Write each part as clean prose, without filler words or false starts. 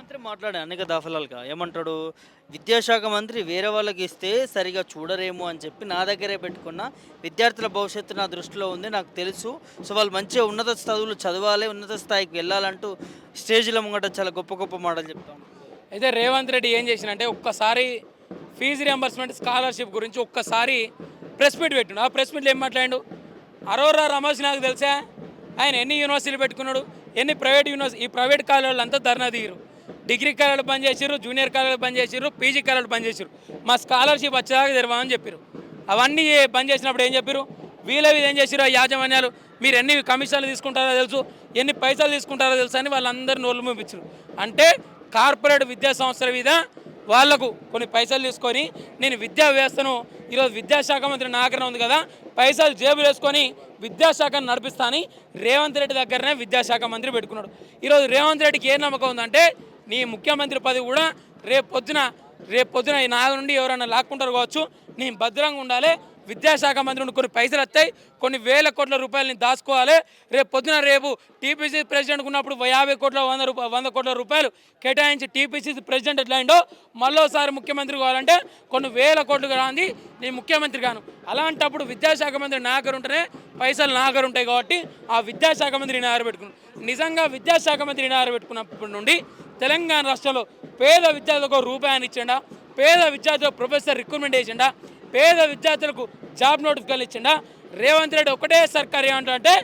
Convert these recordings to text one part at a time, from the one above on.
ముఖ్యమంత్రి మాట్లాడాడు అనేక దఫాలుగా. ఏమంటాడు? విద్యాశాఖ మంత్రి వేరే వాళ్ళకి ఇస్తే సరిగ్గా చూడరేమో అని చెప్పి నా దగ్గరే పెట్టుకున్న. విద్యార్థుల భవిష్యత్తు నా దృష్టిలో ఉంది. నాకు తెలుసు. సో, వాళ్ళు మంచిగా ఉన్నత చదువులు చదవాలి, ఉన్నత స్థాయికి వెళ్ళాలంటూ స్టేజ్‌ల ముంగట చాలా గొప్ప గొప్ప మాటలు చెప్తా ఉంటాడు. అయితే రేవంత్ రెడ్డి ఏం చేసిండంటే ఒక్కసారి ఫీజు రియంబర్స్మెంట్ స్కాలర్షిప్ గురించి ఒక్కసారి ప్రెస్ మీట్ పెట్టిండు. ఆ ప్రెస్ మీట్‌లో ఏం మాట్లాడిండు? అరోరా రమేష్ నాకు తెలుసా? ఆయన ఎన్ని యూనివర్సిటీలు పెట్టుకున్నాడు? ఎన్ని ప్రైవేట్ ఈ ప్రైవేట్ కాలేజీలు అంతా ధర్నా దిగిరు. డిగ్రీ కాలేజీలు బంద్ చేసిర్రు, జూనియర్ కాలేజీలు బంద్ చేసిర్రు, పీజీ కాలేజీలు బంద్ చేసిర్రు. మా స్కాలర్షిప్ వచ్చేదాకా తెరవమని చెప్పిర్రు. అవన్నీ బంద్ చేసినప్పుడు ఏం చెప్పిర్రు? వీళ్ళవి ఏం చేసిర్రు ఆ యాజమాన్యాలు? మీరు ఎన్ని కమిషన్లు తీసుకుంటారో తెలుసు, ఎన్ని పైసలు తీసుకుంటారో తెలుసు అని వాళ్ళందరూ నోళ్ళు మూపించారు. అంటే కార్పొరేట్ విద్యా సంస్థల మీద వాళ్లకు కొన్ని పైసలు తీసుకొని నేను విద్యా వ్యవస్థను ఈరోజు విద్యాశాఖ మంత్రి నాగరణ ఉంది కదా, పైసలు జేబులు వేసుకొని విద్యాశాఖను నడిపిస్తాని రేవంత్ రెడ్డి దగ్గరనే విద్యాశాఖ మంత్రి పెట్టుకున్నాడు. ఈరోజు రేవంత్ రెడ్డికి ఏ నమ్మకం ఉందంటే నీ ముఖ్యమంత్రి పదవి కూడా రేపు పొద్దున ఈ నాగ నుండి ఎవరైనా లాక్కుంటారు కావచ్చు, నేను భద్రంగా ఉండాలి, విద్యాశాఖ మంత్రి నుండి కొన్ని పైసలు వస్తాయి, కొన్ని వేల కోట్ల రూపాయలని దాచుకోవాలి, రేపు టీపీసీ ప్రెసిడెంట్ ఉన్నప్పుడు 50 కోట్ల 100 కోట్ల రూపాయలు కేటాయించి టీపీసీ ప్రెసిడెంట్ ఎట్లా అయిందో మళ్ళోసారి ముఖ్యమంత్రి కావాలంటే కొన్ని వేల కోట్లు రాంది నేను ముఖ్యమంత్రి కాను. అలాంటప్పుడు విద్యాశాఖ మంత్రి నా దగ్గర ఉంటేనే పైసలు నా దగ్గర ఉంటాయి కాబట్టి ఆ విద్యాశాఖ మంత్రి నా దగ్గర పెట్టుకున్నాను. నిజంగా విద్యాశాఖ మంత్రి నా దగ్గర పెట్టుకున్నప్పటి నుండి తెలంగాణ రాష్ట్రంలో పేద విద్యార్థులకు రూపాయలు ఇచ్చిండా, పేద విద్యార్థులకు ప్రొఫెసర్ రిక్రూట్మెంట్ చేసిండా, పేద విద్యార్థులకు జాబ్ నోటిఫికేషన్ ఇచ్చిండా? రేవంత్ రెడ్డి ఒకటే సర్కారు ఏమంటే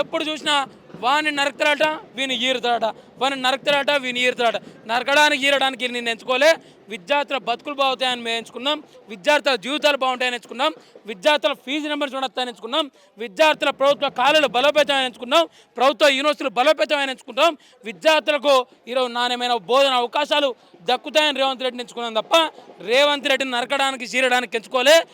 ఎప్పుడు చూసినా వాడిని నరుకుతాడట, వీని ఈరుతాడట, వాడిని నరుకుతాడట, వీని ఈరుతాడట. నరకడానికి ఈరడానికి నేను ఎంచుకోలే. విద్యార్థుల బతుకులు బాగుతాయని మేము ఎంచుకున్నాం, విద్యార్థుల జీవితాలు బాగుంటాయని ఎంచుకున్నాం, విద్యార్థుల ఫీజు నెంబర్ చూడొస్తాయని ఎంచుకున్నాం, విద్యార్థుల ప్రభుత్వ కాలేజీలు బలోపేతమని ఎంచుకున్నాం, ప్రభుత్వ యూనివర్సిటీలు బలోపేతమని ఎంచుకుంటాం, విద్యార్థులకు ఈరోజు నాణ్యమైన బోధన అవకాశాలు దక్కుతాయని రేవంత్ రెడ్డిని ఎంచుకున్నాం తప్ప రేవంత్ రెడ్డిని నరకడానికి చీరడానికి ఎంచుకోలే.